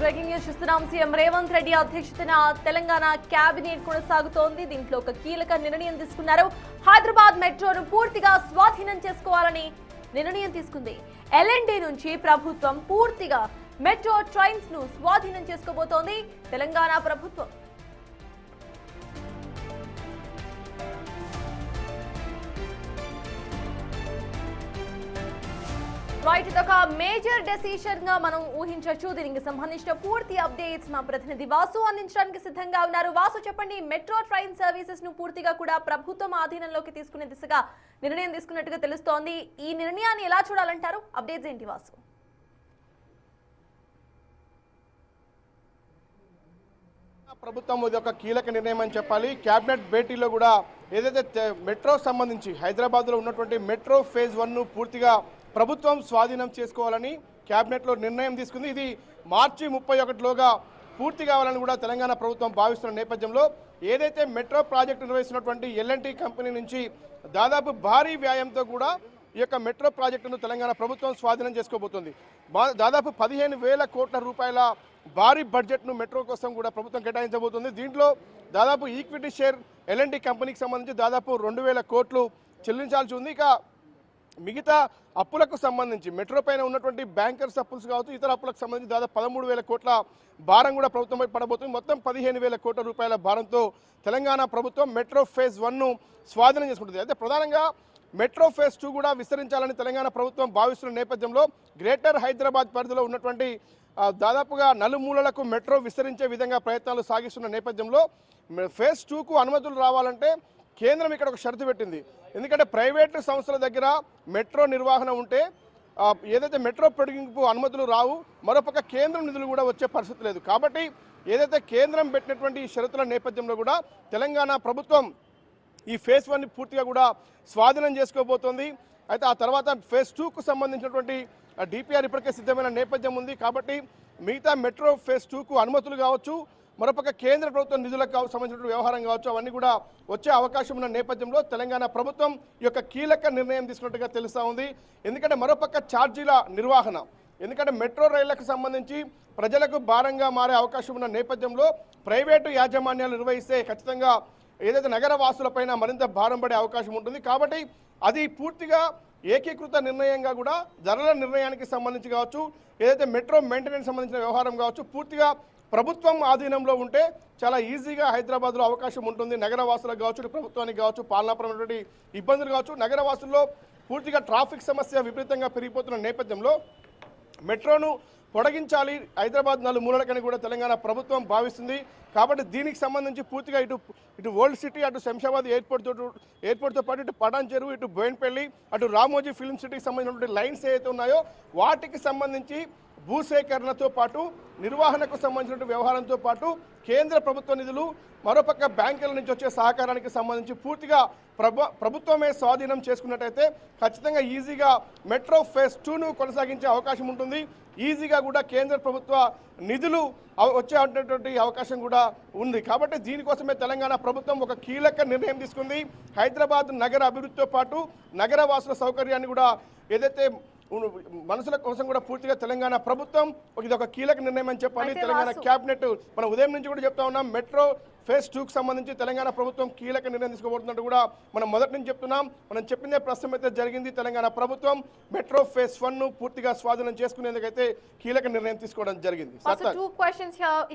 Breaking news చూస్తున్నాం. CM Revanth Reddy అధ్యక్షతన Telangana cabinet కొనసాగుతోంది. దీంట్లో ఒక కీలక నిర్ణయం తీసుకున్నారు. హైదరాబాద్ మెట్రోను పూర్తిగా స్వాధీనం చేసుకోవాలని నిర్ణయం తీసుకుంది. LNT నుంచి ప్రభుత్వం పూర్తిగా మెట్రో ట్రైన్స్ ను స్వాధీనం చేసుకోబోతోంది తెలంగాణ ప్రభుత్వం. రైట్, ఇదొక మేజర్ డెసిషన్ గా మనం ఊహించవచ్చు. దీనికి సంబంధించిన పూర్తి అప్డేట్స్ మా ప్రతినిధి వాసు అందించడానికి సిద్ధంగా ఉన్నారు. వాసు, చెప్పండి, మెట్రో ట్రైన్ సర్వీసెస్ ను పూర్తిగా కూడా ప్రభుత్వం ఆధీనంలోకి తీసుకునే దిశగా నిర్ణయం తీసుకున్నట్టుగా తెలుస్తోంది. ఈ నిర్ణయాన్ని ఎలా చూడాలంటారు? అప్డేట్స్ ఏంటి వాసు? ప్రభుత్వం ఇది ఒక కీలక నిర్ణయం అని చెప్పాలి. కేబినెట్ భేటీలో కూడా ఏదైతే మెట్రో సంబంధించి హైదరాబాద్లో ఉన్నటువంటి మెట్రో ఫేజ్ 1ను పూర్తిగా ప్రభుత్వం స్వాధీనం చేసుకోవాలని కేబినెట్లో నిర్ణయం తీసుకుంది. ఇది మార్చి 31లోగా పూర్తి కావాలని కూడా తెలంగాణ ప్రభుత్వం భావిస్తున్న నేపథ్యంలో ఏదైతే మెట్రో ప్రాజెక్టు నిర్వహిస్తున్నటువంటి LNT కంపెనీ నుంచి దాదాపు భారీ వ్యయంతో కూడా ఈ యొక్క మెట్రో ప్రాజెక్టును తెలంగాణ ప్రభుత్వం స్వాధీనం చేసుకోబోతుంది. దాదాపు 15,000 కోట్ల రూపాయల భారీ బడ్జెట్ను మెట్రో కోసం కూడా ప్రభుత్వం కేటాయించబోతుంది. దీంట్లో దాదాపు ఈక్విటీ షేర్ LNT కంపెనీకి సంబంధించి దాదాపు 2,000 కోట్లు చెల్లించాల్సి ఉంది. ఇక మిగతా అప్పులకు సంబంధించి మెట్రో పైన ఉన్నటువంటి బ్యాంకర్స్ అప్పులు కావచ్చు, ఇతర అప్పులకు సంబంధించి దాదాపు 13,000 కోట్ల భారం కూడా ప్రభుత్వంపై పడబోతుంది. మొత్తం 15,000 కోట్ల రూపాయల భారంతో తెలంగాణ ప్రభుత్వం మెట్రో ఫేజ్ 1ను స్వాధీనం చేసుకుంటుంది. అయితే ప్రధానంగా మెట్రో ఫేజ్ 2 కూడా విస్తరించాలని తెలంగాణ ప్రభుత్వం భావిస్తున్న నేపథ్యంలో గ్రేటర్ హైదరాబాద్ పరిధిలో ఉన్నటువంటి దాదాపుగా నలుమూలలకు మెట్రో విస్తరించే విధంగా ప్రయత్నాలు సాగిస్తున్న నేపథ్యంలో ఫేజ్ 2కు అనుమతులు రావాలంటే కేంద్రం ఇక్కడ ఒక షరతు పెట్టింది. ఎందుకంటే ప్రైవేటు సంస్థల దగ్గర మెట్రో నిర్వహణ ఉంటే ఏదైతే మెట్రో పొడిగింపు అనుమతులు రావు, మరోపక్క కేంద్రం నిధులు కూడా వచ్చే పరిస్థితి లేదు. కాబట్టి ఏదైతే కేంద్రం పెట్టినటువంటి ఈ షరతుల నేపథ్యంలో కూడా తెలంగాణ ప్రభుత్వం ఈ ఫేజ్ 1ని పూర్తిగా కూడా స్వాధీనం చేసుకోబోతోంది. అయితే ఆ తర్వాత ఫేజ్ 2కు సంబంధించినటువంటి DPR ఇప్పటికే సిద్ధమైన నేపథ్యం ఉంది. కాబట్టి మిగతా మెట్రో ఫేజ్ 2కు అనుమతులు కావచ్చు, మరోపక్క కేంద్ర ప్రభుత్వం నిధులకు సంబంధించిన వ్యవహారం కావచ్చు, అవన్నీ కూడా వచ్చే అవకాశం ఉన్న నేపథ్యంలో తెలంగాణ ప్రభుత్వం ఈ యొక్క కీలక నిర్ణయం తీసుకున్నట్టుగా తెలుస్తూ ఉంది. ఎందుకంటే మరోపక్క ఛార్జీల నిర్వహణ, ఎందుకంటే మెట్రో రైళ్లకు సంబంధించి ప్రజలకు భారంగా మారే అవకాశం ఉన్న నేపథ్యంలో ప్రైవేటు యాజమాన్యాలు నిర్వహిస్తే ఖచ్చితంగా ఏదైతే నగర వాసులపైన మరింత భారం పడే అవకాశం ఉంటుంది. కాబట్టి అది పూర్తిగా ఏకీకృత నిర్ణయంగా కూడా ధరల నిర్ణయానికి సంబంధించి కావచ్చు, ఏదైతే మెట్రో మెయింటెనెన్స్ సంబంధించిన వ్యవహారం కావచ్చు, పూర్తిగా ప్రభుత్వం ఆధీనంలో ఉంటే చాలా ఈజీగా హైదరాబాద్లో అవకాశం ఉంటుంది. నగరవాసులకు కావచ్చు, ప్రభుత్వానికి కావచ్చు, పాలనాపరమైనటువంటి ఇబ్బందులు కావచ్చు, నగరవాసుల్లో పూర్తిగా ట్రాఫిక్ సమస్య విపరీతంగా పెరిగిపోతున్న నేపథ్యంలో మెట్రోను పొడిగించాలి హైదరాబాద్ నలుమూలలకని కూడా తెలంగాణ ప్రభుత్వం భావిస్తుంది. కాబట్టి దీనికి సంబంధించి పూర్తిగా ఇటు ఓల్డ్ సిటీ, అటు శంషాబాద్ ఎయిర్పోర్ట్తో పాటు ఇటు పటాన్ చెరువు, ఇటు బోయిన్పల్లి, అటు రామోజీ ఫిల్మ్ సిటీకి సంబంధించినటువంటి లైన్స్ ఏవైతే ఉన్నాయో వాటికి సంబంధించి భూసేకరణతో పాటు నిర్వహణకు సంబంధించిన వ్యవహారంతో పాటు కేంద్ర ప్రభుత్వ నిధులు, మరోపక్క బ్యాంకుల నుంచి వచ్చే సహకారానికి సంబంధించి పూర్తిగా ప్రభుత్వమే స్వాధీనం చేసుకున్నట్టయితే ఖచ్చితంగా ఈజీగా మెట్రో ఫేజ్ 2ను కొనసాగించే అవకాశం ఉంటుంది. ఈజీగా కూడా కేంద్ర ప్రభుత్వ నిధులు వచ్చేటువంటి అవకాశం కూడా ఉంది. కాబట్టి దీనికోసమే తెలంగాణ ప్రభుత్వం ఒక కీలక నిర్ణయం తీసుకుంది. హైదరాబాద్ నగర అభివృద్ధితో పాటు నగర వాసుల సౌకర్యాన్ని కూడా ఏదైతే మనసుల కోసం కూడా పూర్తిగా తెలంగాణ ప్రభుత్వం ఇది ఒక కీలక నిర్ణయం అని చెప్పాలి. తెలంగాణ కేబినెట్ మనం ఉదయం నుంచి కూడా చెప్తా ఉన్నాం, మెట్రో ఫేజ్ 2కు సంబంధించి తెలంగాణ ప్రభుత్వం కీలక నిర్ణయం తీసుకోబోతున్నట్టు కూడా మనం మొదటి నుంచి చెప్తున్నాం. మనం చెప్పిందే ప్రస్తుతం అయితే జరిగింది. తెలంగాణ ప్రభుత్వం మెట్రో ఫేజ్ 1ను పూర్తిగా స్వాధీనం చేసుకునేందుకైతే కీలక నిర్ణయం తీసుకోవడం జరిగింది.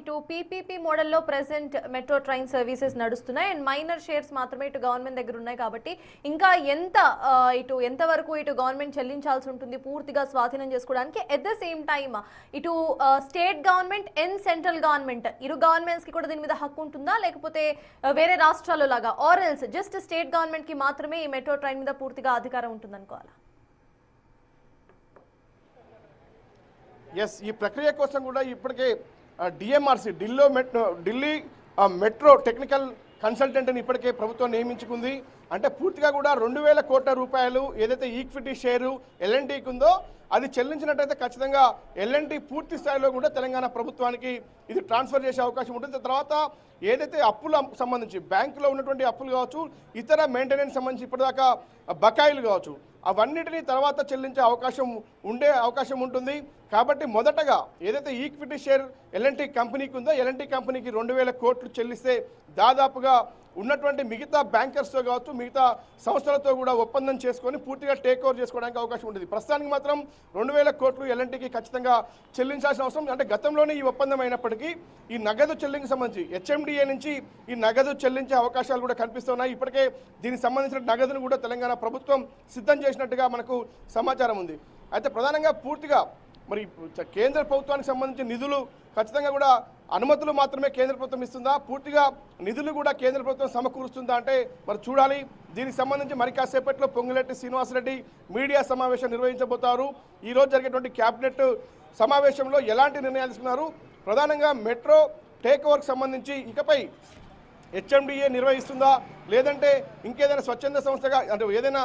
ఇటు PPP మోడల్లో ప్రెసెంట్ మెట్రో ట్రైన్ సర్వీసెస్ నడుస్తున్నాయి అండ్ మైనర్ షేర్స్ మాత్రమే ఇటు గవర్నమెంట్ దగ్గర ఉన్నాయి. కాబట్టి ఇంకా ఎంతవరకు ఇటు గవర్నమెంట్ చెల్లించాల్సి ఉంటుంది పూర్తిగా స్వాధీనం చేసుకోవడానికి? ఎట్ ద సేమ్ టైమ్ ఇటు state government and central government ఇరు గవర్నమెంట్స్ కి కూడా దీని మీద హక్కు ఉంటుందా, లేకపోతే వేరే రాష్ట్రాల్లో లాగా ఆర్ఎల్స్ జస్ట్ స్టేట్ గవర్నమెంట్ కి మాత్రమే ఈ మెట్రో ట్రైన్ మీద పూర్తిగా అధికారం ఉంటుంది అనుకోవాలా? ఎస్, ఈ ప్రక్రియ కోసం కూడా ఇప్పటికే DMRC ఢిల్లీ మెట్రో టెక్నికల్ కన్సల్టెంట్ని ఇప్పటికే ప్రభుత్వం నియమించుకుంది. అంటే పూర్తిగా కూడా 2,000 కోట్ల రూపాయలు ఏదైతే ఈక్విటీ షేరు ఎల్ఎన్టీకి ఉందో అది చెల్లించినట్టయితే ఖచ్చితంగా ఎల్ఎన్టీ పూర్తి స్థాయిలో కూడా తెలంగాణ ప్రభుత్వానికి ఇది ట్రాన్స్ఫర్ చేసే అవకాశం ఉంటుంది. తర్వాత ఏదైతే అప్పుల సంబంధించి బ్యాంకులో ఉన్నటువంటి అప్పులు కావచ్చు, ఇతర మెయింటెనెన్స్ సంబంధించి ఇప్పటిదాకా బకాయిలు కావచ్చు, అవన్నిటినీ తర్వాత చెల్లించే అవకాశం ఉంటుంది. కాబట్టి మొదటగా ఏదైతే ఈక్విటీ షేర్ ఎల్ఎన్టీ కంపెనీకి ఉందో ఎల్ఎన్టీ కంపెనీకి 2,000 కోట్లు చెల్లిస్తే దాదాపుగా ఉన్నటువంటి మిగతా బ్యాంకర్స్తో కావచ్చు, మిగతా సంస్థలతో కూడా ఒప్పందం చేసుకొని పూర్తిగా టేక్ ఓవర్ చేసుకోవడానికి అవకాశం ఉంటుంది. ప్రస్తుతానికి మాత్రం 2,000 కోట్లు ఎల్ఎన్టీకి ఖచ్చితంగా చెల్లించాల్సిన అవసరం. అంటే గతంలోనే ఈ ఒప్పందం అయినప్పటికీ ఈ నగదు చెల్లింపుకి సంబంధించి హెచ్ఎండిఏ నుంచి ఈ నగదు చెల్లించే అవకాశాలు కూడా కనిపిస్తున్నాయి. ఇప్పటికే దీనికి సంబంధించిన నగదును కూడా తెలంగాణ ప్రభుత్వం సిద్ధం చేసినట్టుగా మనకు సమాచారం ఉంది. అయితే ప్రధానంగా పూర్తిగా మరి కేంద్ర ప్రభుత్వానికి సంబంధించిన నిధులు ఖచ్చితంగా కూడా అనుమతులు మాత్రమే కేంద్ర ప్రభుత్వం ఇస్తుందా, పూర్తిగా నిధులు కూడా కేంద్ర ప్రభుత్వం సమకూరుస్తుందా అంటే మరి చూడాలి. దీనికి సంబంధించి మరి కాసేపట్లో పొంగులేటి శ్రీనివాసరెడ్డి మీడియా సమావేశం నిర్వహించబోతారు. ఈరోజు జరిగేటువంటి క్యాబినెట్ సమావేశంలో ఎలాంటి నిర్ణయాలు తీసుకున్నారు, ప్రధానంగా మెట్రో టేక్ ఓవర్కి సంబంధించి ఇకపై హెచ్ఎండిఏ నిర్వహిస్తుందా లేదంటే ఇంకేదైనా స్వచ్ఛంద సంస్థగా అంటే ఏదైనా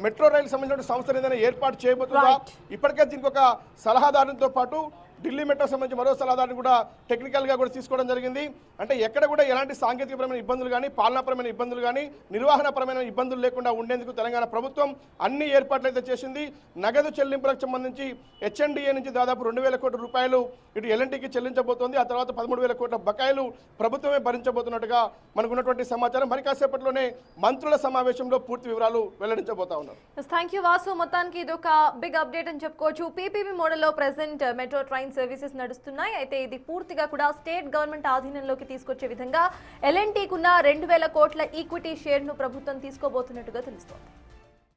మెట్రో రైలు సంబంధించిన సంస్థను ఏదైనా ఏర్పాటు చేయబోతుందా, ఇప్పటికే దీనికి ఒక సలహాదారునితో పాటు ఢిల్లీ మెట్రో సంబంధించి మరో సలహాదారుని కూడా టెక్నికల్గా కూడా తీసుకోవడం జరిగింది. అంటే ఎక్కడ కూడా ఎలాంటి సాంకేతికపరమైన ఇబ్బందులు కానీ, పాలనాపరమైన ఇబ్బందులు కానీ, నిర్వహణపరమైన ఇబ్బందులు లేకుండా ఉండేందుకు తెలంగాణ ప్రభుత్వం అన్ని ఏర్పాట్లు అయితే చేసింది. నగదు చెల్లింపులకు సంబంధించి హెచ్ఎండిఏ నుంచి దాదాపు 2,000 కోట్ల రూపాయలు ఇటు ఎల్ఎన్టీకి చెల్లించబోతోంది. ఆ తర్వాత 13,000 కోట్ల బకాయిలు ప్రభుత్వమే భరించబోతున్నట్టుగా మనకున్నటువంటి సమాచారం. మరి కాసేపట్లోనే మంత్రుల సమావేశంలో పూర్తి వివరాలు వెల్లడించబోతా ఉన్నారు. Thank you Vasu. మొత్తానికి ఇది ఒక బిగ్ అప్డేట్ అని చెప్పుకోవచ్చు. పీపీపీ మోడల్లో ప్రెసెంట్ మెట్రో ట్రైన్ సర్వీసెస్ నడుస్తున్నాయి. అయితే ఇది పూర్తిగా కూడా స్టేట్ గవర్నమెంట్ ఆధీనంలోకి తీసుకొచ్చే విధంగా ఎల్ఎన్టీకి ఉన్న 2,000 కోట్ల ఈక్విటీ షేర్ను ప్రభుత్వం తీసుకోబోతున్నట్టుగా తెలుస్తోంది.